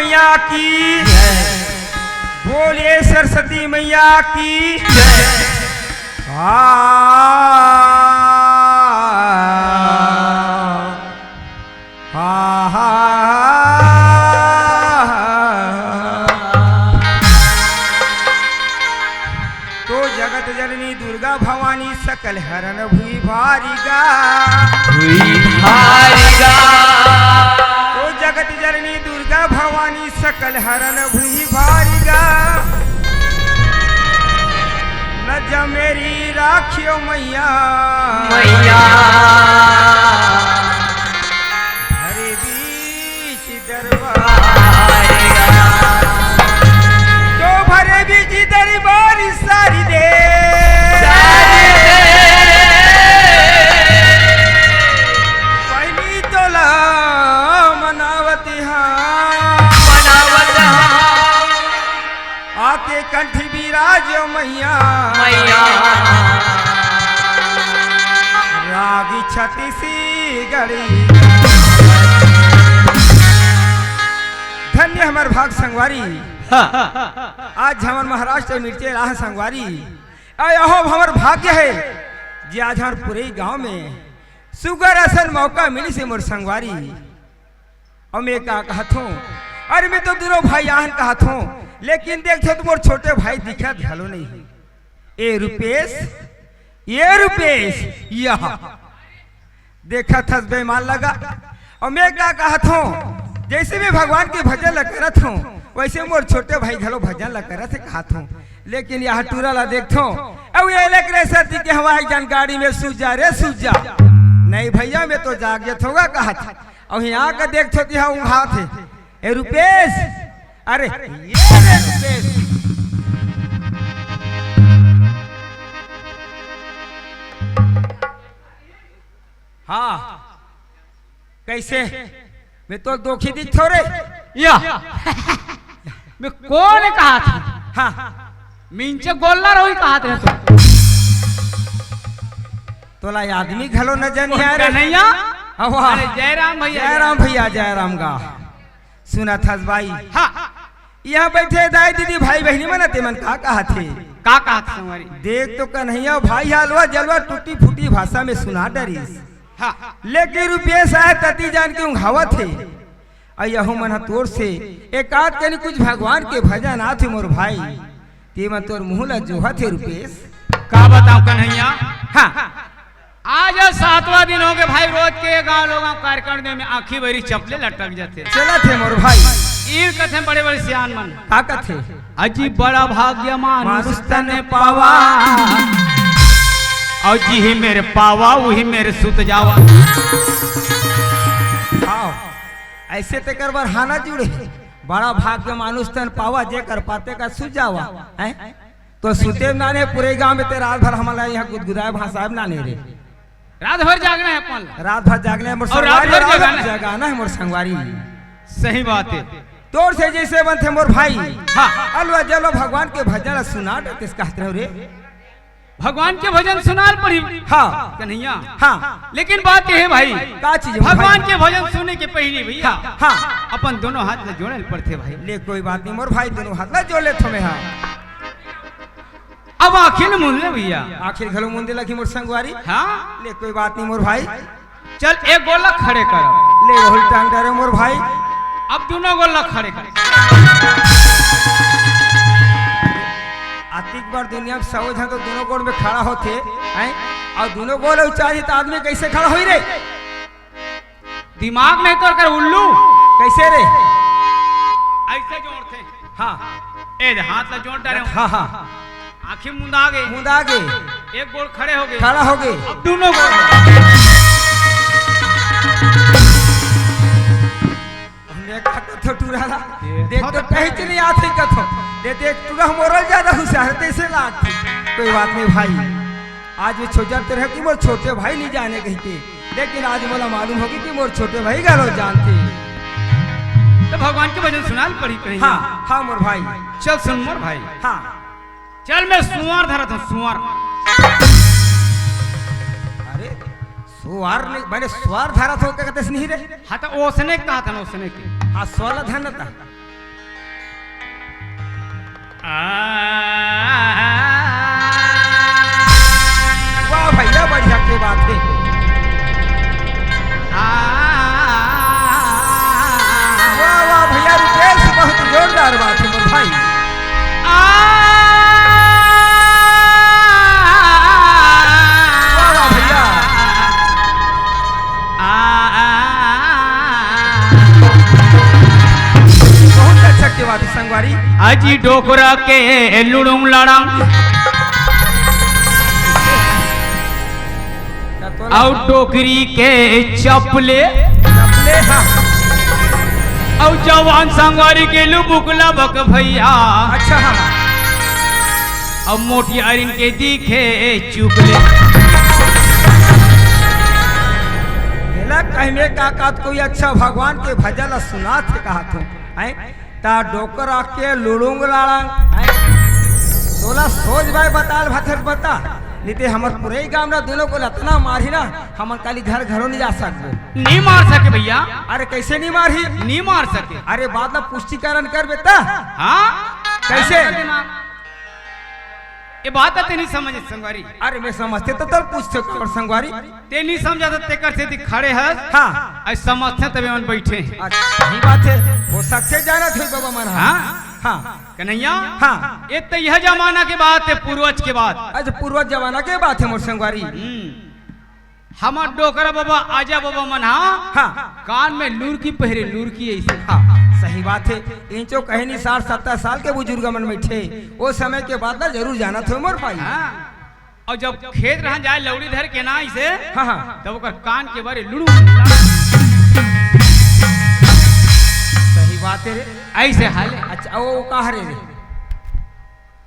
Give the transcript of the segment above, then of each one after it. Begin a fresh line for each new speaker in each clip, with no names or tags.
मैया की, बोलिए सरस्वती मैया की। तो जगत जननी दुर्गा भवानी सकल हरण भुई भारिगा, तो जगत जननी दुर्गा भवानी सकल हरण भुई भारिगा। लज मेरी राखियो मैया
मैया
हरे बीच दरबार, तो भरे बीच दरबार सारी दे, पहली तोला मनावती आके कंठ विराजो मैया
मैया
रागी छती सी गड़ी। धन्य हमार भाग संगवारी, आज हमार महाराष्ट्र मिर्चे राह संगवारी। अहो हमार भाग्य है जी आज हमार पूरे गांव में सुगर असन मौका मिली से मोर संगवारी। और मैं का कहत हूँ, अरे मैं तो दोनों भाई आहन कहत हूँ, लेकिन देखो तो मोर छोटे भाई दिखा घलो नहीं। ए रुपेश, ये रुपेश यहाँ देखा था बेईमान लगा। और मैं क्या कहत हूँ, जैसे मैं भगवान के भजन ला करत हूँ वैसे मोर छोटे भाई घलो भजन ला करत है कहत हूँ। लेकिन यहाँ टूरा ला देखो अब ये लग रहे सती के हमारी जानकारी में सूझा रे सूझा नहीं भैया, मैं तो जागत होगा कहा था। और यहाँ का देखो तो यहाँ उंघा थे। ए रुपेश, अरे ये रे रुपेश, हाँ कैसे मैं तो दोखी दिख थोड़े
या मैं कौन कहा था?
हाँ
मिंचे गोल्ला रोई कहा था तो
तोला आदमी घलो न जानी है रे
कन्हैया।
अरे
जयराम भैया,
जयराम भैया, जयराम गा सुना था भाई।
हाँ
यहाँ बैठे दाई दीदी भाई बहनी मन ते मन का कहा थे,
का कहा था हमारी?
देख तो कन्हैया भाई हलवा जलवा टूटी फूटी भाषा में सुना डरीस।
हाँ
लेकिन रुपये साहब तती जान के उंघावा थे। अयहू मन तोर से एक आध कनी कुछ भगवान के भजन आथे मोर भाई, ते मन तोर मुँह ला जोहा थे रुपेश।
का बताऊं कन्हैया?
हाँ
आज 7वां दिन हो गए भाई, रोज के गांव लोगों कार्यक्रम में आंखी बरी चपले लटक जाते
चला थे मोर भाई।
ईर कथे बड़े बड़े सियान मन
का कथे
अजी बड़ा भाग्य मानुष
तने पावा,
और जी ही मेरे पावा वही मेरे सुत जावा।
आओ ऐसे ते कर बार हाना जुड़े, बड़ा भाग्य मानुष तन पावा जे कर पाते का सुजावा है। तो सुते नाने पूरे गांव में ते रात भर हमारा यहाँ गुदगुदाए भाषा नाने रे,
रात भर जागना है अपन,
रात भर जागने मोर
और रात भर
संगवारी जगाना है मोर संगवारी।
सही बात है।
तोर से जैसे बन थे मोर भाई।
हाँ
अलवा जलो भगवान के भजन सुना किस कहते हो रे?
भगवान के भजन सुनाल पड़ी।
हाँ
कन्हैया
हाँ,
लेकिन बात यह है भाई,
का चीज
भगवान के भजन सुनने के पहले भैया
हाँ
अपन दोनों हाथ में जोड़े पड़ते भाई।
ले कोई बात नहीं मोर भाई, दोनों हाथ ना जोड़ ले तुम्हें। हाँ
अब आखिर मुंदे भैया,
आखिर घलो मुंदे लगी मोर संगवारी।
हाँ
ले कोई बात नहीं मोर भाई,
चल एक गोला खड़े करो।
ले रोहिल टांग डरे मोर भाई।
अब दोनों गोला खड़े कर।
आतिक बार दुनिया में सौ जन तो दोनों गोड़ में खड़ा होते हैं, और दोनों गोड़ ऊंचाई तो आदमी कैसे खड़ा हुई रे?
दिमाग नहीं तो कर उल्लू
कैसे रे?
ऐसे जोड़ते।
हाँ
ए हाथ ला जोड़ डाले,
हाँ हाँ
आंखें मुंदा गए,
मुंद आगे
एक गोड़ खड़े हो गए,
खड़ा हो गए।
अब दोनों गोड़
देख तो कहीं से नहीं आते कथो देख टूरा मोरल ज्यादा हुशारते से लागती। कोई बात नहीं भाई, आज ये छोटा तेरे कि मोर छोटे भाई नहीं जाने कहीं के, लेकिन आज मोला मालूम होगी कि मोर छोटे भाई गालो जानते।
तो भगवान के भजन सुनाल पड़ी कहीं।
हाँ हाँ मोर भाई,
चल सुन मोर भाई।
हाँ
चल मैं सुअर धरा था, सुअर।
अरे सुअर नहीं मैंने सुअर धरा था क्या कहते नहीं रे?
हाँ तो ओसने कहा था ना, ओसने के।
हाँ 16 धन था। वाह भैया बढ़िया के बात है। वाह वाह भैया रुपेश बहुत जोरदार बात है मोर भाई। वाह वाह भैया बहुत अच्छा के बात है संगवारी।
अजी डोकरा के लुड़ुम लड़म और डोकरी के चपले
चपले हाँ
और जवान संगवारी के लुबुकला बक भैया
अच्छा हाँ
और मोटी अरिन के दिखे चुकले।
मेला कहने का कात कोई अच्छा भगवान के भजन सुना थे कहा तो हैं ता डोकरा के लुड़ुंग लाड़ंग हैं तोला सोच भाई बताल भथर बता नीते हमर पूरे ही गांव ना दोनों को लतना मारी ना हमन काली घर घरों नहीं जा सकबो।
नहीं मार सके भैया।
अरे कैसे नहीं मारी?
नहीं मार सके।
अरे बात ना पुष्टिकरण कर बेटा।
हाँ
कैसे?
ये बात ते नहीं समझे संगवारी।
अरे मैं समझते तो तब पूछते और संगवारी
ते नहीं समझा तो ते कर से खड़े है।
हाँ
ऐसे समझते तभी मन बैठे।
अच्छा सही बात है वो सक्से जाना थे बाबा मन।
हाँ
हाँ
कन्हैया
हाँ
ये तो यह जमाना के बात है पूर्वज के बात।
अच्छा पूर्वज जमाना के बात है मोर संगवारी।
हमार डोकरा बाबा आजा बाबा मन
हाँ
कान में लूर की पहरे लूर की ऐसे।
हाँ सही बात है इंचो कहे नहीं 60-70 साल के बुजुर्ग मन बैठे वो समय के बाद ना जरूर जाना था मोर भाई।
हाँ और जब खेत रह जाए लौड़ी धर के ना इसे
हाँ हाँ
तब ओकर कान के बारे लुड़ू
सही बात है रे
ऐसे हाले।
अच्छा वो कहा रे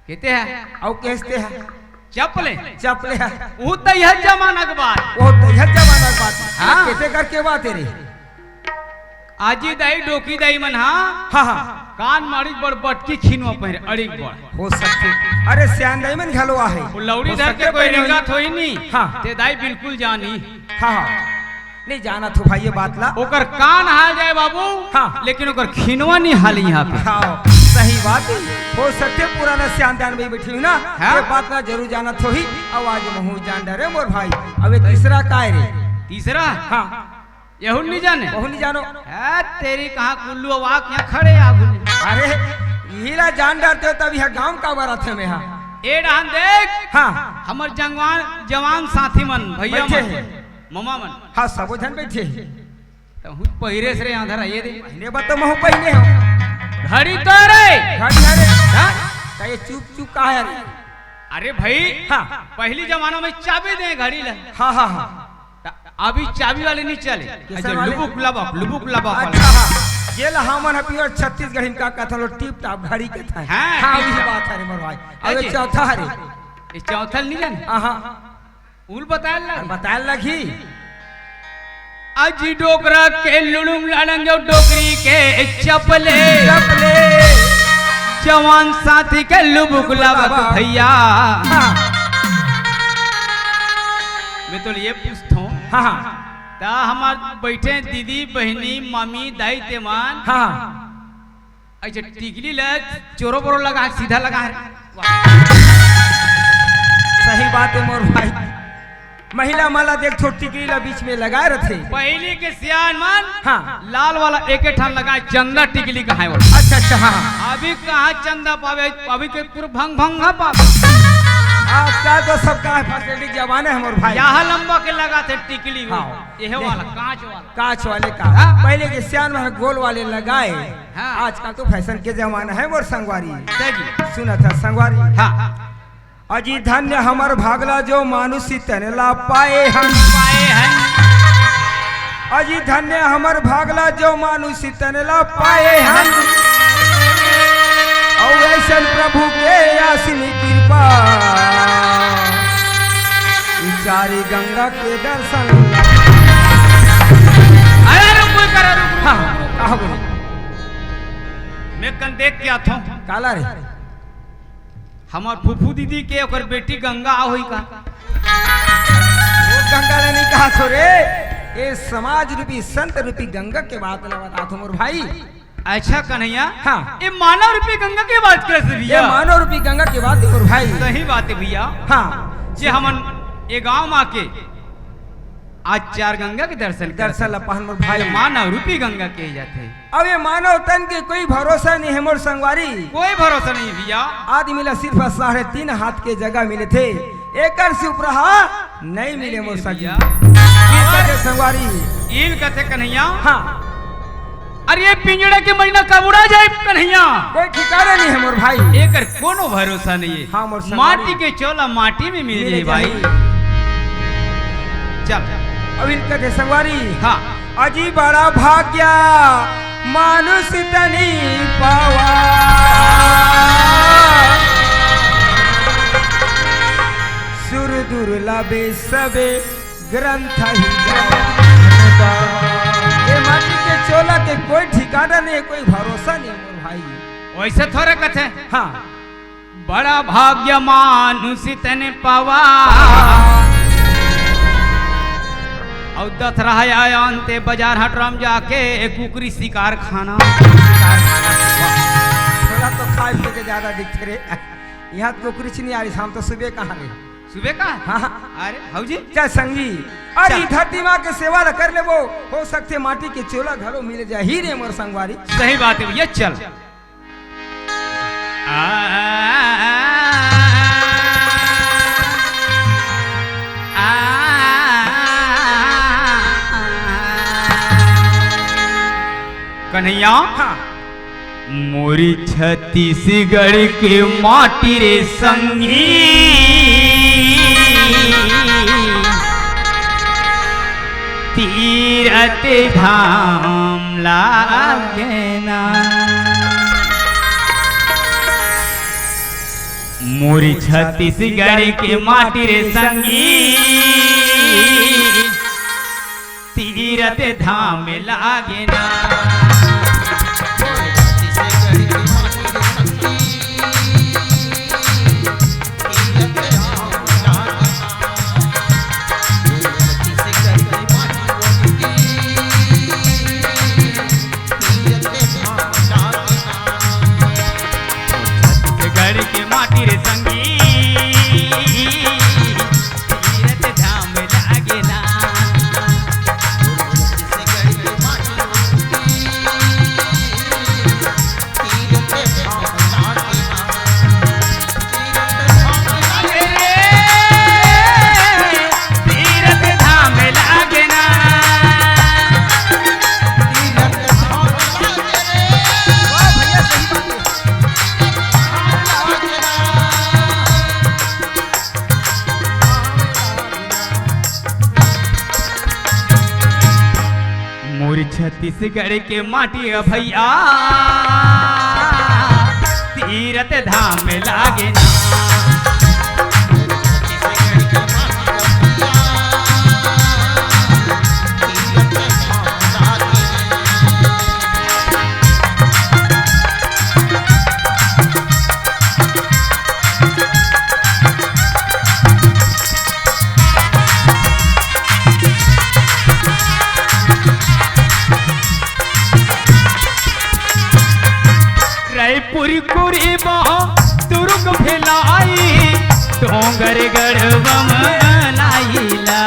कहते हैं
और कहते हैं
चपले
चपले है
वो तो यह जमाना के बात।
वो तो यह जमाना की बात है।
हाँ।
कहते करके बात है रे
आजी दाई डोकी दाई मन हाँ
हाँ हाँ
कान मारी बड़ बटकी खीनवा पहरे अड़िक बड़
हो सकते। अरे श्यान दाई मन घलवा है
वो लौड़ी
हो
धर
सकते
के कोई
पहले
रिंगा थोई नहीं।
हाँ।
ते दाई बिल्कुल जानी।
हाँ हाँ नहीं जाना तो भाई ये बात ला
ओकर कान हाल जाए बाबू।
हाँ।
लेकिन ओकर खीनवा नहीं हाली यहाँ पे।
हाँ सही बात है हो सकते पुराना श्यान में बैठी हूँ ना
हाँ।
ये बात ना जरूर जाना तो ही आवाज महू जान डरे मोर भाई। अब ये तीसरा का है रे?
तीसरा
हाँ
यहू नहीं जाने।
बहु नहीं जानो।
तेरी कहाँ कुल्लू अवाक यहाँ खड़े आगू।
अरे हीरा जान डरते हो तब यह गांव का बारात है में। हाँ
ए डान देख
हाँ
हमर जवान साथी मन भैया
बैठे
मन
हैं।
ममा मन
हाँ सबो जन बैठे
तो पहिरे से आंधर ये दे
ने बता महू पहने हो
घड़ी तो रे।
घड़ी अरे का ये चुप चुप कहा है रे?
अरे भाई
हाँ
पहली जमाना में चाबी दे घड़ी ले।
हाँ हाँ हाँ
अभी चाबी वाले नहीं चले
किसर वाले?
लुबुक लबक
अच्छा हाँ ये ला हमन है प्योर छत्तीसगढ़ इनका कथा लो टिप टाप घड़ी के था।
हाँ,
हाँ
टिप
वही
टाप।
बात है रे मोर भाई। अब
अरे।
ये चौथा है रे
ये चौथल नहीं जाने
हाँ
उल बताया लग
बताए लगी
अजी डोकरा के लुड़ुम लड़ंग जो डोकरी के चपले
चपले
जवान साथी के लुबुक लबक भैया।
हाँ
मैं तो ये पूछता हूँ
हाँ हाँ
ता हमार बैठे दीदी बहनी मम्मी दाई तेमान
हाँ
अच्छा टिकली ले चोरो बोरो लगा सीधा लगा है।
सही बात है मोर भाई। महिला माला देख छोट टिकली ला बीच में लगाए रखे।
पहली के सियान मन
हाँ
लाल वाला एक ठान लगा चंदा टिकली कहाँ है वो।
अच्छा अच्छा हाँ
अभी कहाँ चंदा पावे अभी के पूरा भंग भंगा पावे।
आजकल तो सबका फैसिलिटी जमाना है मोर भाई।
यहाँ लंबा के लगा थे टिकली
हाँ।
यह वाला कांच वाला।
कांच वाले का
हाँ।
पहले के सियान में गोल वाले लगाए।
हाँ।
आजकल तो फैशन के जमाना है मोर संगवारी।
देखिए
सुना था संगवारी
हाँ
अजी धन्य हमर भागला जो मानुषी तनला पाए हम
पाए हैं
अजी धन्य हमर भागला जो मानुषी तनला पाए हम और ऐसा प्रभु के आसिनी कृपा चारी गंगा के दर्शन।
अरे रुक करे रुक
हाँ कहा बोले
मैं कल देख के आता हूँ
काला रे
हमार फूफू दीदी के ओकर बेटी गंगा आ हुई का
वो गंगा ने नहीं कहा थो रे ये समाज रूपी संत रूपी गंगा के बात बता थो मोर भाई।
अच्छा कन्हैया,
हाँ।
ये मानव रूपी गंगा की बात कर
ये
भैया।
मानव रूपी गंगा की बात है और भाई।
सही बात है भैया।
हाँ
जे हमन ये गांव में आके आज 4 गंगा के दर्शन
दरअसल अपन मोर भाई
मानव रूपी गंगा कहे जाते।
अब ये मानव तन के कोई भरोसा नहीं है मोर संगवारी।
कोई भरोसा नहीं भैया।
आदमी ला सिर्फ 3.5 हाथ के जगह मिले थे, एकड़ से उपरहा नहीं मिले मोर
भैया।
संगवारी।
इन कथे कन्हैया,
हाँ
अरे ये पिंजड़े के महीना कब उड़ा जाए कन्हैया,
कोई ठिकाना नहीं है मोर भाई।
एकर कोनो भरोसा नहीं है।
हाँ, मोर संगवारी।
माटी के चोला माटी में मिल जाए भाई। चल
अब इनका थे संगवारी।
हाँ।
अजी बड़ा भाग्य मानुष तनी पावा, सुर दुर्लभे सबे ग्रंथ ही गावा। ये माटी के चोला के कोई ठिकाना नहीं, कोई भरोसा नहीं मोर भाई।
वैसे थोड़े कथे।
हाँ
बड़ा भाग्य मानुष तने पावा, और दथ रहा आया अंते बाजार हटराम जाके कुकरी शिकार खाना।
थोड़ा तो खाए पी के ज्यादा दिखते रे। यहाँ तो कुछ नहीं आ रही, शाम तो सुबह कहाँ रे।
सुबह का?
हाँ
अरे हौजी
क्या संगी, अरे
चल।
धरती माँ के सेवा न कर ले वो, हो सकते माटी के चोला घरों मिल जाए ही रे मोर संगवारी।
सही बात है भैया। चल कन्हैया,
हाँ
मोरी छत्तीसगढ़ के माटी रे संगी, तीरथ धाम लागे ना। मोरी छत्तीसगढ़ के माटी रे संगी, तीरथ धाम लागे ना। छत्तीसगढ़ के माटी भैया, तीरथ धाम में लागे ना। रायपुर कुरीबा तुरुक भेलाई, डोंगर गढ़वम लाइला।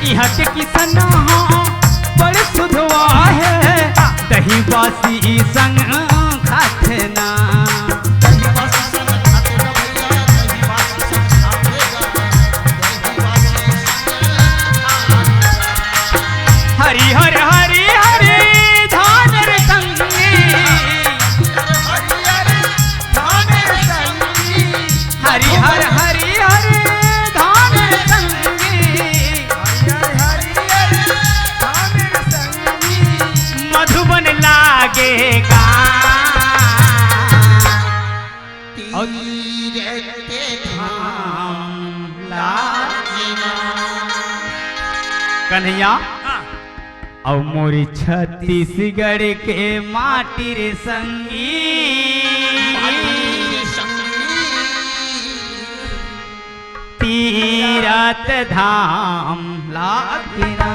इहट किसन बड़ सुधवा है, दही बासी संग खाथना। हरि हर हरि हरि धान रे संगी, हरि हर हरि हरि धान रे संगी, मधुबन लागेगा कन्हैया। और मोरी छत्तीसगढ़ के माटी रे संगी, तीरथ धाम लागिना।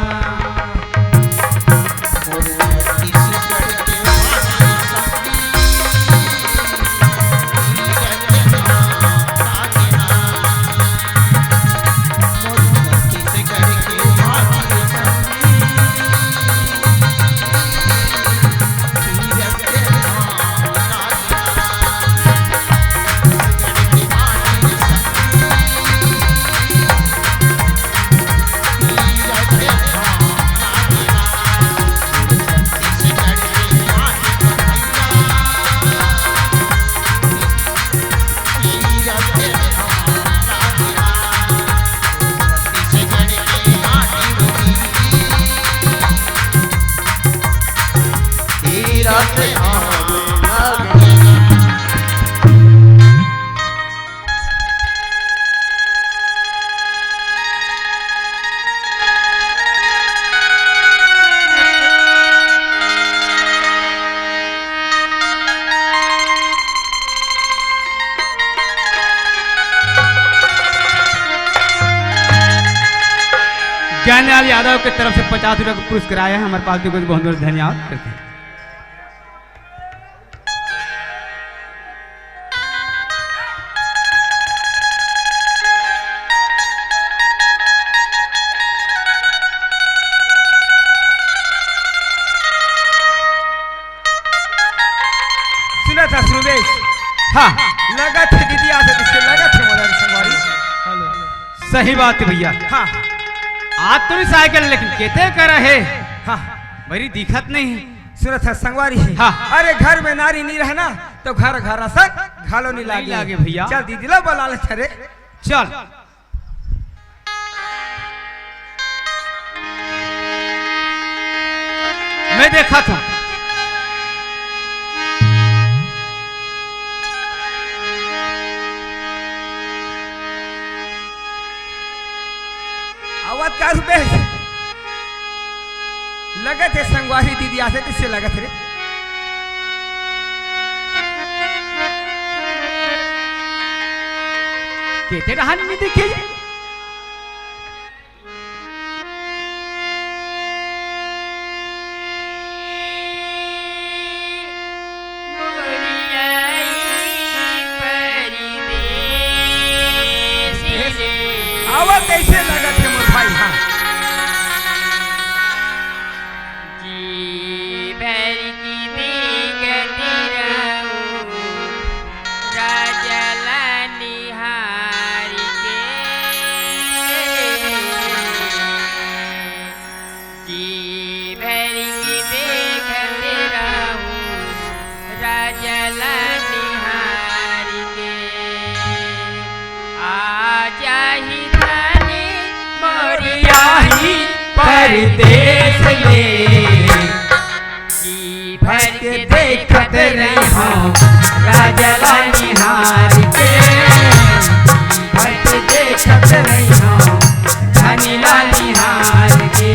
ज्ञानलाल यादव की तरफ से 50 रुपये का पुरस्कार आया है। हमारे पास भी कुछ बहुत बहुत धन्यवाद करते हैं।
सुना था सुरेश,
हाँ
लगा थे दीदी आ सकती, लगा थे मदर संगवारी।
सही बात है भैया।
हाँ
आज तो नहीं साइकिल लेकिन कहते कर रहे
हाँ
मेरी दिखत नहीं।
सुना था संगवारी।
हाँ।
अरे घर में नारी नहीं रहना तो घर घर असर घालो नहीं
नहीं
लागे
लागे भैया।
चल दीदी लो बोला ले छरे
चल मैं देखा था
आवाज का रुपए लगे थे संगवारी दीदी आसे किससे लगे थे रे?
कहते रहा नहीं देखे
आवाज कैसे लगा थे मोर भाई? हाँ
परदेश में जी भर के देखत रही हूँ राजला निहार के भर के देखत रही हूँ धनीला निहार के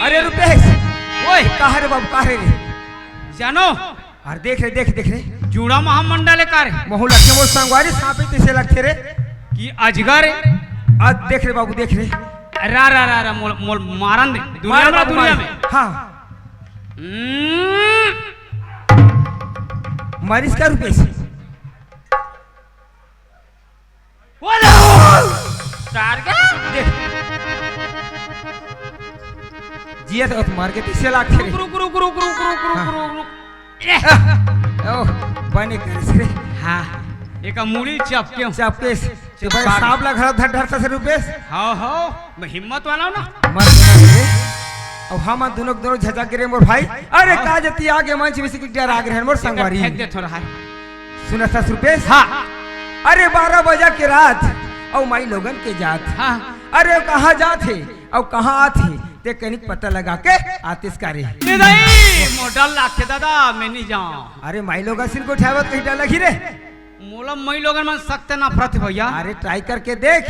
अरे रुपेश ओए कहा रे बाबू कहा रे?
जानो
अरे देख रे
जूड़ा महामंडल कार
महू लगते वो संगवारी सांपे तैसे लगते रे
कि अजगर
आज देख रे बाबू देख रे
रा रा रा रा मोल मोल मारन दे दुनिया में
हाँ मारिस का रुपेश जिया तो मार के तीसरे लाख थे ओह बने कर रे
हाँ एक मूली चपके
चपके तो भाई सांप लग रहा धड़ धड़ से रुपेश
हाँ मैं हिम्मत वाला हूं ना
मर गया अब हम दोनों झटक गिरे मोर भाई। अरे का जती आगे मंच में से डर आगे मोर संगवारी
फेंक दे थोड़ा है
सुना था रुपेश
हाँ
अरे 12 बजे के रात और माई लोगन के जात।
हाँ
अरे कहाँ जात है और कहाँ आते ते कनिक पता लगा के आतिश करे।
ये नहीं मोडल लाखे दादा मैं नहीं जाऊं।
अरे माई लोग सिर को उठावत कहीं डाला रे
मोला मई लोगन मन सख्त नफरत है भैया।
अरे ट्राई करके देख।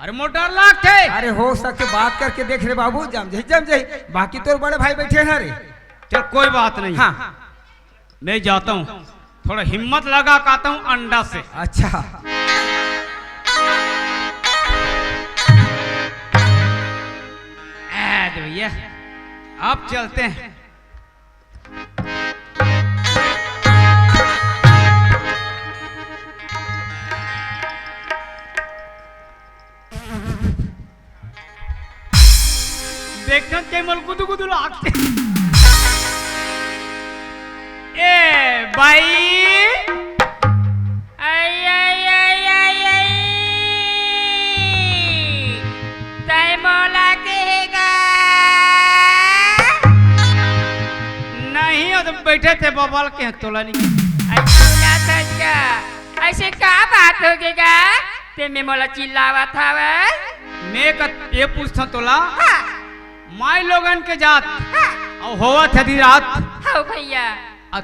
अरे मोडल लाखे
अरे हो सके बात करके देख रे बाबू, जम जाई बाकी तो बड़े भाई बैठे हैं रे।
चल कोई बात नहीं।
हाँ
मैं जाता हूँ, थोड़ा हिम्मत लगा के आता हूँ अंडा से।
अच्छा
भैया अब चलते हैं। देखना के मल गुदु गुदु लागते। ए भाई आई आई आई आई आई तय मोला कहेगा नहीं हो तो बैठे थे बबल के तोला नहीं।
ऐसे क्या बात होगेगा ते में मोला चिल्लावा था
मैं ये पूछता तोला माई लोगन के जात और होवा थे दी रात
हाँ भैया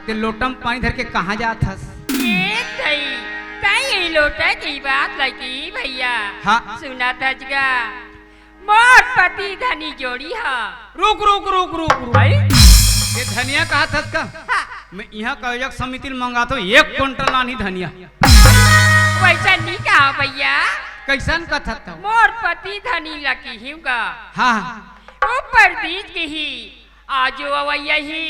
ते लोटम पानी धर के कहाँ जात हस?
ये तई तई लोटा की बात लगी भैया।
हाँ
सुना था जगा मोर पति धनी जोड़ी हा।
रुक रुक रुक रुक रुक
भाई
ये धनिया कहा था का?
हाँ।
मैं यहाँ का एक समिति मंगाता हूँ 1 क्विंटल लानी धनिया।
वैसा नहीं कहा भैया,
कैसन कथा था?
मोर पति धनी लकी हिंगा
हाँ
ऊपर बीच की ही आजो अवैया ही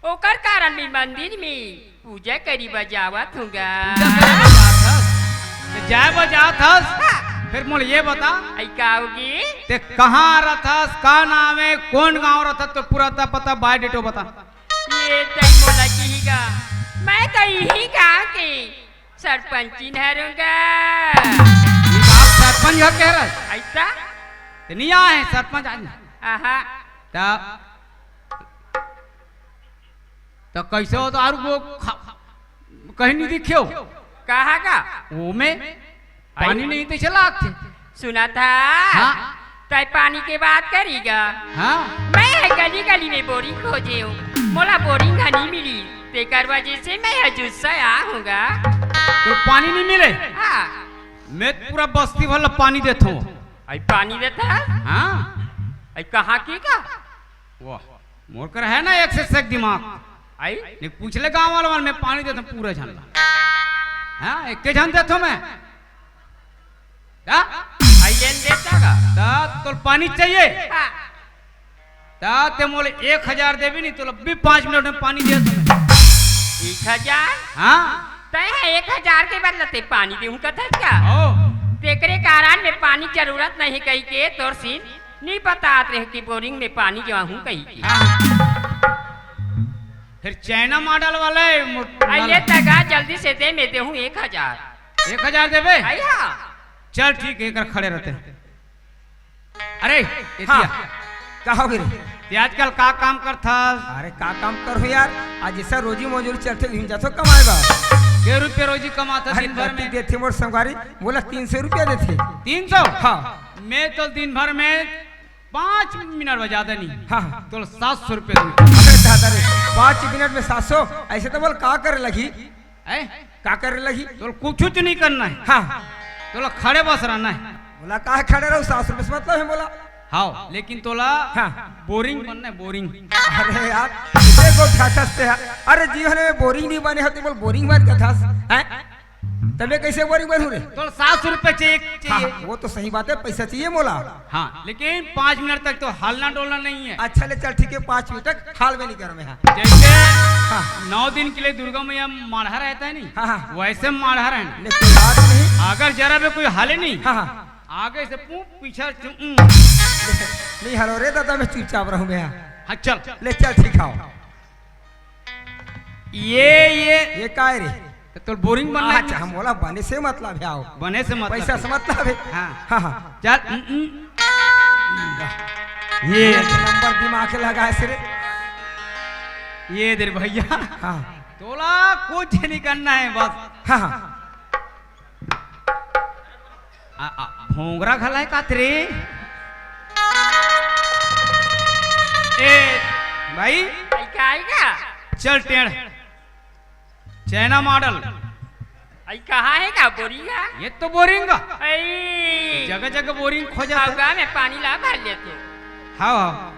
ओकर कारण में मंदिर में पूजा करी बजावत हूँगा।
जाए बजात हस फिर मोल ये बता
आई का होगी
ते कहाँ रहथस, का नाम है, कौन गांव रहथस, तो पूरा पता बायोडेटो बता।
ये तई मोला कहीगा मैं तो यही गाँव के सरपंची नहरूंगा।
सरपंच कह रहा
ऐसा
नहीं आए सरपंच आज
आहा
तो कैसे हो तो आरु वो कहीं नहीं दिखियो
कहा का
वो में पानी नहीं तो चला
सुना था।
हाँ
तय पानी के बात करीगा।
हाँ
मैं गली गली में बोरिंग खोजे हूँ, मोला बोरिंग नहीं मिली तेकर वजह से मैं हजूर से आऊँगा।
तो पानी नहीं मिले?
हाँ
मैं पूरा बस्ती भर पानी देता हूँ।
आई पानी देता
हाँ
आई कहाँ की का
वाह मोर कर है ना एक से एक दिमाग
आई
नहीं पूछ ले गाँव वाला मैं पानी देता हूँ पूरा झन। हाँ एक के झन देता हूँ मैं।
आई लेन देता का
तो पानी चाहिए
हाँ।
ते मोले 1000 देवी नहीं तो भी 5 मिनट में पानी दे तुम्हें।
1000
हाँ
तय है 1000 के बदलते पानी दे उनका था क्या?
ओ
तेकरे कारण में पानी जरूरत नहीं कही के तोर सीन नहीं पता रहे कि बोरिंग में पानी जो हूँ कही की।
फिर चाइना मॉडल वाले
आइए तगा जल्दी से दे मैं दे हूँ 1000।
1000 देवे?
आया
चल ठीक है कर खड़े रहते हैं। अरे
हाँ कहा रे
ते आजकल का काम करता?
अरे का काम कर हो यार, आज ऐसा रोजी मजूरी चलते हिम जातो कमाएगा।
के रुपये रोजी कमाता दिन भर में?
देते मोर संगारी बोला 300 रुपया देते।
300?
हाँ
मैं तो दिन भर में 5 मिनट में ज्यादा नहीं
हाँ
तो 700 रुपये।
अरे दादा रे 5 मिनट में 700 ऐसे तो बोल का करे लगी का करे लगी
तो कुछ नहीं करना है।
हाँ
तो खड़े बस रहना है।
बोला का खड़े रहो 700 रुपये से मतलब है बोला।
हाँ लेकिन तोला
हाँ
बोरिंग बनना है बोरिंग।
अरे यार देखो ठाठस है। अरे जीवन में बोरिंग नहीं बने होते बोल बोरिंग बन का हैं तबे कैसे बोरिंग बनू रे?
तो 700 रुपये चाहिए।
हाँ, वो तो सही बात है पैसा चाहिए मोला।
हाँ लेकिन 5 मिनट तक तो हालना डोलना नहीं है।
अच्छा ले चल ठीक है 5 मिनट तक हाल में नहीं कर में। हाँ
जैसे
हाँ
9 दिन के लिए दुर्गा मैया माढ़ा रहता है नहीं
हाँ
वैसे माढ़ा रहना।
लेकिन बात नहीं
अगर जरा भी कोई हाले नहीं
हाँ हाँ
आगे से पीछे
नहीं हलो रे दादा मैं चुपचाप रहूं मैं।
हाँ चल
ले चल ठीक आओ।
ये
का रे
तो बोरिंग बनना है।
अच्छा हम बोला बने से मतलब है आओ
बने से मतलब
पैसा से मतलब है।
हाँ
हाँ हाँ
चल ये
नंबर दिमाग लगाए से रे।
ये देर भैया
हाँ
तोला कुछ नहीं करना है बस।
हाँ हाँ
घोंगरा घला है कातरे। ए भाई
आई का आएगा
चल टेढ़ चाइना मॉडल।
आई कहाँ है का बोरिया
ये तो बोरिंग का
आई
जगह जगह बोरिंग खोजा है।
गाँव में पानी ला भर लेते
हाँ हाँ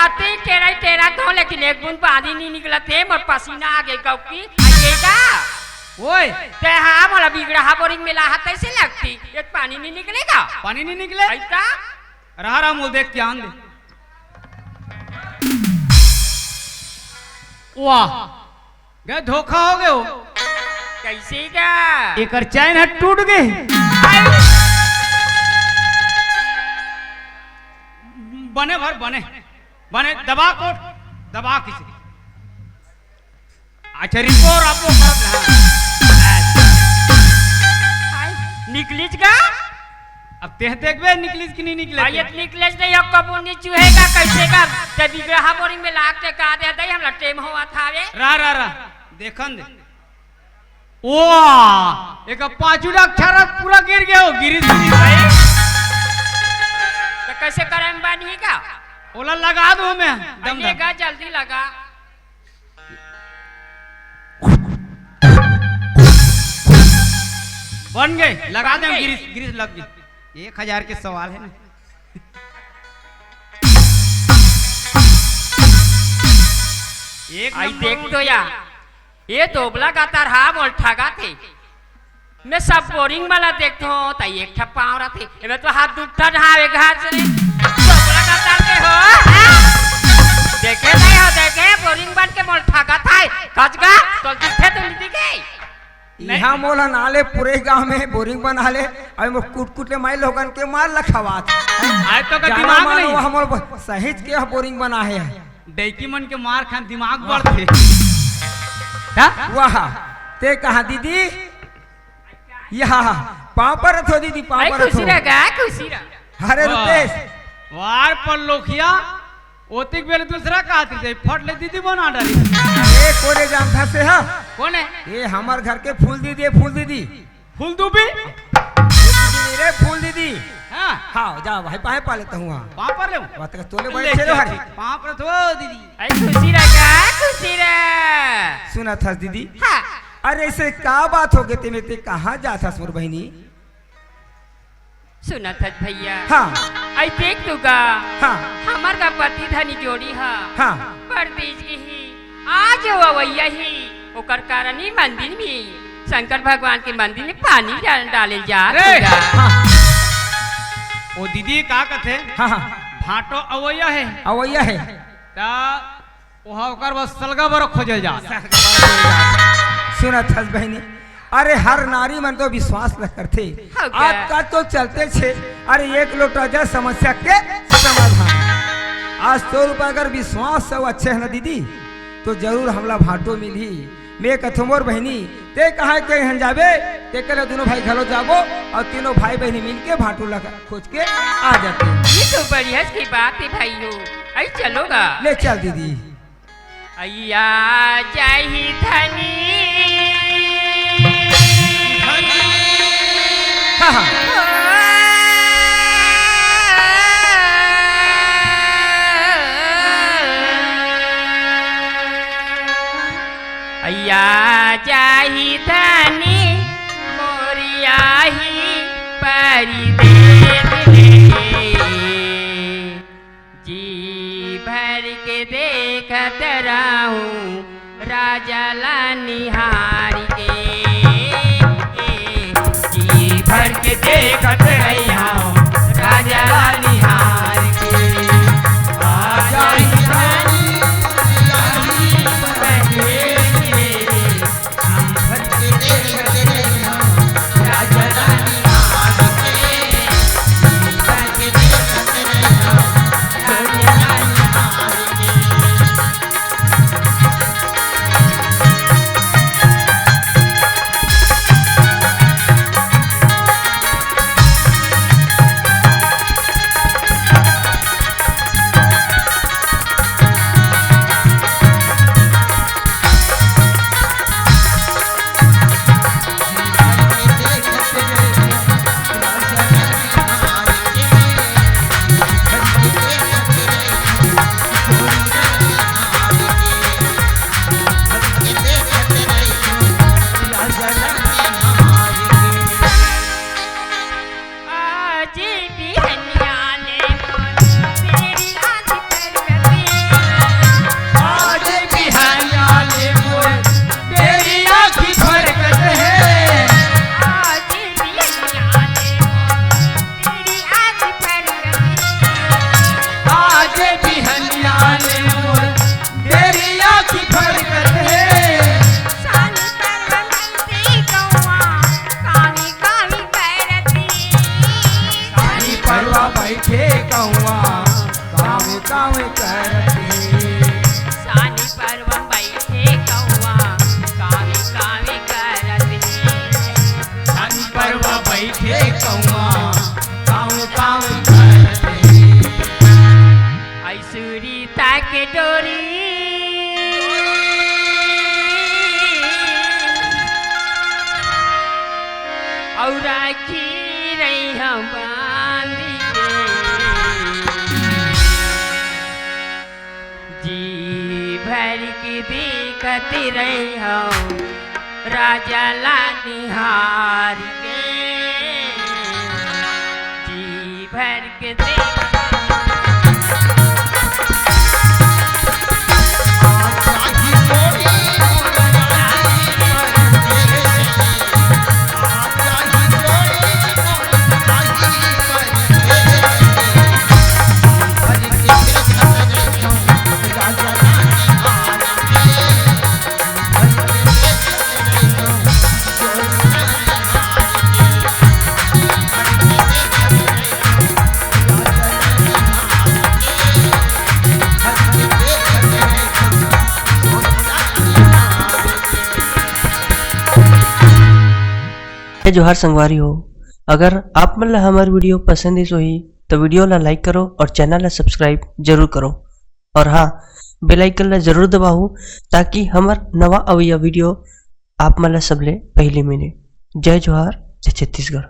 आते ही टेरा तो लेकिन एक बूंद पानी नहीं निकला थे मोर पसीना आ गई कब की आइएगा
ओए
ते हाँ मोला बिगड़ा बोरिंग में लाहा कैसे लगती एक पानी नहीं निकलेगा
पानी नहीं निकले
ऐसा
रहा मोल देख क्या दे। वाह गए धोखा हो गए हो
कैसे का
एक चैन है टूट गए। बने भर बने बने दबा कोट दबा किसी अच्छा रिपोर्ट आपको
निकलीज का
अब तेह देखबे निकलीज कि नहीं निकले
ये निकलेज नहीं अब कबूल नहीं चुहेगा कैसे का ते बिगड़ा बोरिंग में लाग के का दे दई हमरा टेम हुआ था रे
रा देखन दे। वाह एक पांचुड़ा अक्षर पूरा गिर गया हो गिरी
तो कैसे करें बानी का
ओला लगा दो हमें दम
लगा जल्दी लगा
बन गए लगा दे गिरीश गिरीश लग गई 1000 के सवाल है ना। एक
आई देख तो या ये दोबला का तरह मोल ठगा थे मैं सब बोरिंग वाला देखता हूँ तो एक ठप्पा हो रहा थे मैं तो हाथ दुखता ढावे घास से दोबला का तरह हो देखे नहीं हो देखे बोरिंग बन के मोल ठगा था कचगा तो दिखे तो नहीं दिखे
यहाँ मोला नाले पूरे गांव में बोरिंग बना ले अभी मोर कुट माई लोगन के मार लखवात
आज तो का दिमाग नहीं
वहाँ मोर सहित के बोरिंग बना है
डेकी मन के मार खान दिमाग बढ़ते
वाह ते कहा दीदी यहाँ पापड़ थो दीदी पापड़
खुशी रहा खुशी रहा
अरे रुपेश
वार पर लोखिया ओतिक बेले दूसरा कहती थे फट ले दीदी बना डाली
ए कोरे जानता से हा
कौन है
ये हमार घर के फूल दीदी
फूल दूबी
रे फूल दीदी
हाँ
हाँ जा भाई पाए पा लेता हूँ
वहाँ पर ले
बात का तोले बड़े चलो हरी
वहाँ पर थो दीदी
खुशी रहा
सुना था दीदी
हाँ
अरे ऐसे क्या बात हो गई ते में ते कहाँ जाता सुर बहनी
सुना था भैया
हाँ
आई देख दूंगा
हाँ
हमार का पति धनी जोड़ी है
हाँ
परदेश की ही आज वैया ही ओकर कारण ही मंदिर में शंकर भगवान के मंदिर में पानी डाले जा
हाँ
ओ दीदी का कथे
हाँ हाँ
भाटो अवैया है
अवैया है
ता वहाँ ओकर बस सलगा बरो खोजल जा
सुना था बहनी अरे हर नारी मन तो विश्वास न करते आज का तो चलते छे अरे एक लोटा जा समस्या के समाधान आज 100 रुपया अगर विश्वास सब अच्छे है ना दीदी तो जरूर हमला भाटो मिली मैं कथमोर बहनी ते कहा के हन जाबे ते कले दोनों भाई घलो जाबो और तीनों भाई बहनी मिलके भाटो लगा खोज के आ जाते
ये तो बढ़िया की बात है भाई हो आई चलोगा
ले चल दीदी
अय्या जाही धनी
हाँ हाँ
अय्या जाही धनी मोरिया ही परिदेश जी भर के देखत रहूं राजा ला निहार के जी भर के देखत रहिया राजा ला निहार के राजा
बैठे कौआ कावे कावे करते
सानी पर्व बैठे कौआ कावे कावे करत
सानी पर्व बैठे कौआ कावे कावे करते
ऐसुरी ताके डोरी और राखी रही हम बांधी जी भर की देखती रही हम राजा ला निहार के जी भर के देख
जोहार संगवारी हो। अगर आप मन ला हमार वीडियो पसंद है सोही तो वीडियो ला लाइक करो और चैनल ला सब्सक्राइब जरूर करो और हाँ बेल आइकन ला जरूर दबाओ ताकि हमार नवा अवैया वीडियो आप मन ला सबले पहले मिले। जय जोहार, जय छत्तीसगढ़।